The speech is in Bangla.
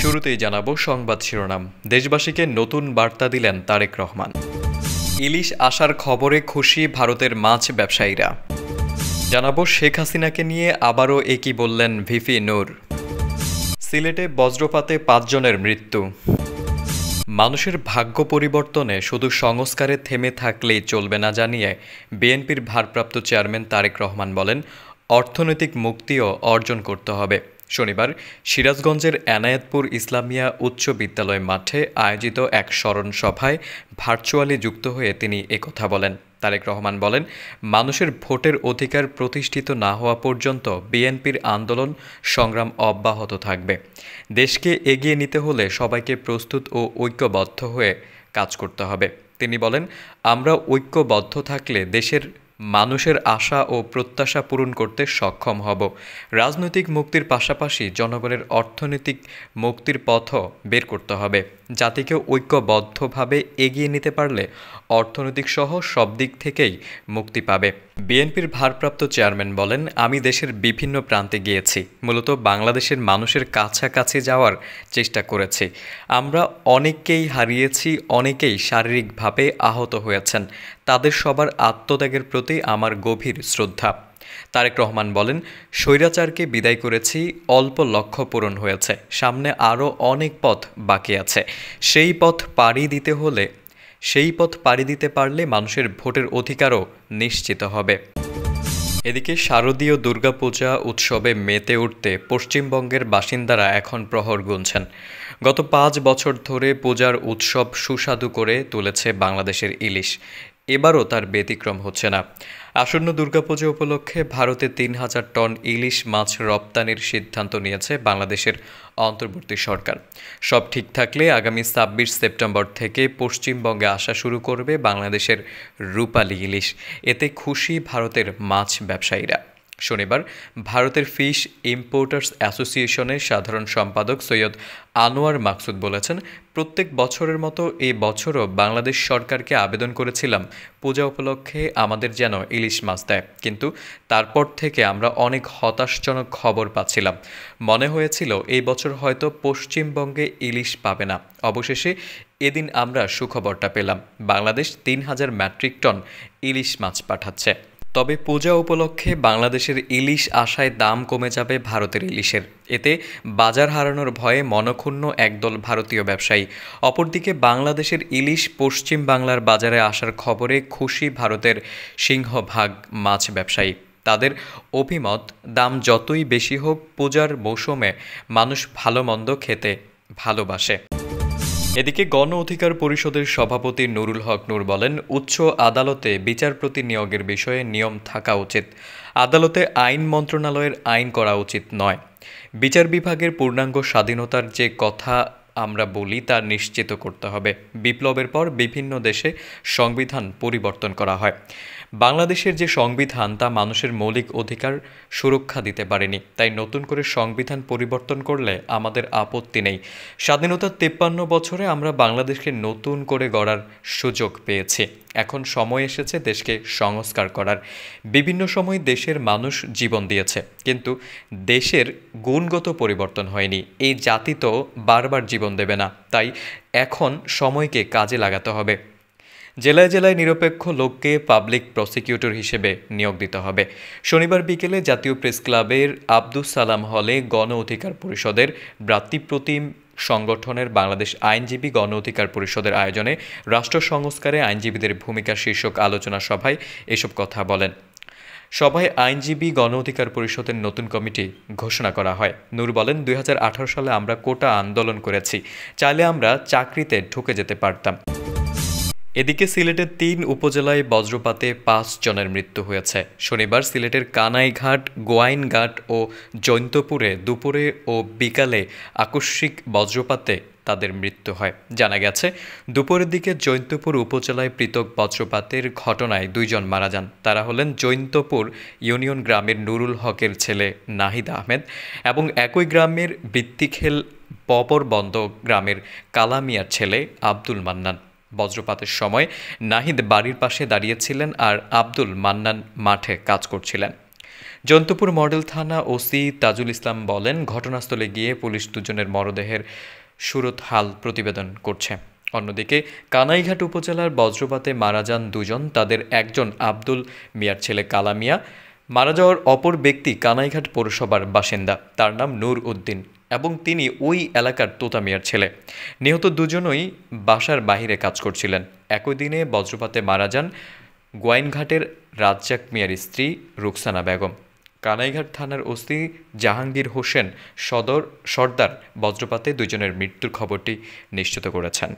শুরুতেই জানাবো সংবাদ শিরোনাম। দেশবাসীকে নতুন বার্তা দিলেন তারেক রহমান। ইলিশ আসার খবরে খুশি ভারতের মাছ ব্যবসায়ীরা। জানাবো শেখ হাসিনাকে নিয়ে আবারও একই বললেন ভিপি নূর। সিলেটে বজ্রপাতে ৫ জনের মৃত্যু। মানুষের ভাগ্য পরিবর্তনে শুধু সংস্কারে থেমে থাকলেই চলবে না জানিয়ে বিএনপির ভারপ্রাপ্ত চেয়ারম্যান তারেক রহমান বলেন, অর্থনৈতিক মুক্তিও অর্জন করতে হবে। শনিবার সিরাজগঞ্জের এনায়েতপুর ইসলামিয়া উচ্চ বিদ্যালয় মাঠে আয়োজিত এক স্মরণ সভায় ভার্চুয়ালি যুক্ত হয়ে তিনি একথা বলেন। তারেক রহমান বলেন, মানুষের ভোটের অধিকার প্রতিষ্ঠিত না হওয়া পর্যন্ত বিএনপির আন্দোলন সংগ্রাম অব্যাহত থাকবে। দেশকে এগিয়ে নিতে হলে সবাইকে প্রস্তুত ও ঐক্যবদ্ধ হয়ে কাজ করতে হবে। তিনি বলেন, আমরা ঐক্যবদ্ধ থাকলে দেশের মানুষের আশা ও প্রত্যাশা পূরণ করতে সক্ষম হব। রাজনৈতিক মুক্তির পাশাপাশি জনগণের অর্থনৈতিক মুক্তির পথও বের করতে হবে। জাতিকে ঐক্যবদ্ধভাবে এগিয়ে নিতে পারলে অর্থনৈতিক সহ সব দিক থেকেই মুক্তি পাবে। বিএনপির ভারপ্রাপ্ত চেয়ারম্যান বলেন, আমি দেশের বিভিন্ন প্রান্তে গিয়েছি, মূলত বাংলাদেশের মানুষের কাছাকাছি যাওয়ার চেষ্টা করেছি। আমরা অনেককেই হারিয়েছি, অনেকেই শারীরিকভাবে আহত হয়েছেন। তাদের সবার আত্মত্যাগের প্রতি আমার গভীর শ্রদ্ধা। তারেক রহমান বলেন, স্বৈরাচারকে বিদায় করেছি, অল্প লক্ষ্য পূরণ হয়েছে, সামনে আরও অনেক পথ বাকি আছে। সেই পথ পাড়ি দিতে পারলে মানুষের ভোটের অধিকারও নিশ্চিত হবে। এদিকে শারদীয় দুর্গাপূজা উৎসবে মেতে উঠতে পশ্চিমবঙ্গের বাসিন্দারা এখন প্রহর গুনছেন। গত ৫ বছর ধরে পূজার উৎসব সুস্বাদু করে তুলেছে বাংলাদেশের ইলিশ। এবারও তার ব্যতিক্রম হচ্ছে না। আসন্ন দুর্গাপূজা উপলক্ষে ভারতে ৩,০০০ টন ইলিশ মাছ রপ্তানির সিদ্ধান্ত নিয়েছে বাংলাদেশের অন্তর্বর্তী সরকার। সব ঠিক থাকলে আগামী ২৬ সেপ্টেম্বর থেকে পশ্চিমবঙ্গে আসা শুরু করবে বাংলাদেশের রূপালী ইলিশ। এতে খুশি ভারতের মাছ ব্যবসায়ীরা। শনিবার ভারতের ফিশ ইম্পোর্টার্স অ্যাসোসিয়েশনের সাধারণ সম্পাদক সৈয়দ আনোয়ার মাকসুদ বলেছেন, প্রত্যেক বছরের মতো এই বছরও বাংলাদেশ সরকারকে আবেদন করেছিলাম পূজা উপলক্ষে আমাদের যেন ইলিশ মাছ দেয়, কিন্তু তারপর থেকে আমরা অনেক হতাশজনক খবর পাচ্ছিলাম। মনে হয়েছিল এই বছর হয়তো পশ্চিমবঙ্গে ইলিশ পাবে না। অবশেষে এদিন আমরা সুখবরটা পেলাম, বাংলাদেশ ৩,০০০ মেট্রিক টন ইলিশ মাছ পাঠাচ্ছে। তবে পূজা উপলক্ষে বাংলাদেশের ইলিশ আসায় দাম কমে যাবে ভারতের ইলিশের। এতে বাজার হারানোর ভয়ে মনক্ষুণ্ণ একদল ভারতীয় ব্যবসায়ী। অপরদিকে বাংলাদেশের ইলিশ পশ্চিম বাংলার বাজারে আসার খবরে খুশি ভারতের সিংহভাগ মাছ ব্যবসায়ী। তাদের অভিমত, দাম যতই বেশি হোক, পূজার মৌসুমে মানুষ ভালো মন্দ খেতে ভালোবাসে। এদিকে গণ অধিকার পরিষদের সভাপতি নুরুল হক নূর বলেন, উচ্চ আদালতে বিচারপতি নিয়োগের বিষয়ে নিয়ম থাকা উচিত। আদালতে আইন মন্ত্রণালয়ের আইন করা উচিত নয়। বিচার বিভাগের পূর্ণাঙ্গ স্বাধীনতার যে কথা আমরা বলি তা নিশ্চিত করতে হবে। বিপ্লবের পর বিভিন্ন দেশে সংবিধান পরিবর্তন করা হয়। বাংলাদেশের যে সংবিধান তা মানুষের মৌলিক অধিকার সুরক্ষা দিতে পারেনি, তাই নতুন করে সংবিধান পরিবর্তন করলে আমাদের আপত্তি নেই। স্বাধীনতার ৫৩ বছরে আমরা বাংলাদেশকে নতুন করে গড়ার সুযোগ পেয়েছি। এখন সময় এসেছে দেশকে সংস্কার করার। বিভিন্ন সময় দেশের মানুষ জীবন দিয়েছে, কিন্তু দেশের গুণগত পরিবর্তন হয়নি। এই জাতি তো বারবার জীবন দেবে না, তাই এখন সময়কে কাজে লাগাতে হবে। জেলায় জেলায় নিরপেক্ষ লোককে পাবলিক প্রসিকিউটর হিসেবে নিয়োগ দিতে হবে। শনিবার বিকেলে জাতীয় প্রেস ক্লাবের আব্দুস সালাম হলে গণ অধিকার পরিষদের ভ্রাতৃপ্রতিম সংগঠনের বাংলাদেশ আইনজীবী গণ অধিকার পরিষদের আয়োজনে রাষ্ট্র সংস্কারে আইনজীবীদের ভূমিকা শীর্ষক আলোচনা সভায় এসব কথা বলেন। সভায় আইনজীবী গণ অধিকার পরিষদের নতুন কমিটি ঘোষণা করা হয়। নূর বলেন, ২০১৮ সালে আমরা কোটা আন্দোলন করেছি, চাইলে আমরা চাকরিতে ঢুকে যেতে পারতাম। এদিকে সিলেটের ৩ উপজেলায় বজ্রপাতে ৫ জনের মৃত্যু হয়েছে। শনিবার সিলেটের কানাইঘাট, গোয়াইনঘাট ও জৈন্তপুরে দুপুরে ও বিকালে আকস্মিক বজ্রপাতে তাদের মৃত্যু হয়। জানা গেছে, দুপুরের দিকে জৈন্তপুর উপজেলায় পৃথক বজ্রপাতের ঘটনায় ২ জন মারা যান। তারা হলেন জৈন্তপুর ইউনিয়ন গ্রামের নুরুল হকের ছেলে নাহিদ আহমেদ এবং একই গ্রামের বৃত্তিখেল পপরবন্দ গ্রামের কালামিয়ার ছেলে আব্দুল মান্নান। বজ্রপাতের সময় নাহিদ বাড়ির পাশে দাঁড়িয়েছিলেন আর আব্দুল মান্নান মাঠে কাজ করছিলেন। জয়ন্তপুর মডেল থানা ওসি তাজুল ইসলাম বলেন, ঘটনাস্থলে গিয়ে পুলিশ দুজনের মরদেহের সুরতহাল প্রতিবেদন করছে। অন্যদিকে কানাইঘাট উপজেলার বজ্রপাতে মারা যান দুজন, তাদের একজন আব্দুল মিয়ার ছেলে কালা মিয়া। মারা যাওয়ার অপর ব্যক্তি কানাইঘাট পৌরসভার বাসিন্দা, তার নাম নূর উদ্দিন এবং তিনি ওই এলাকার তোতা মিয়ার ছেলে। নিহত দুজনই বাসার বাহিরে কাজ করছিলেন। একই দিনে বজ্রপাতে মারা যান গোয়াইনঘাটের রাজ্জাক মিয়ার স্ত্রী রুকসানা বেগম। কানাইঘাট থানার ওসি জাহাঙ্গীর হোসেন সর্দার বজ্রপাতে দুজনের মৃত্যুর খবরটি নিশ্চিত করেছেন।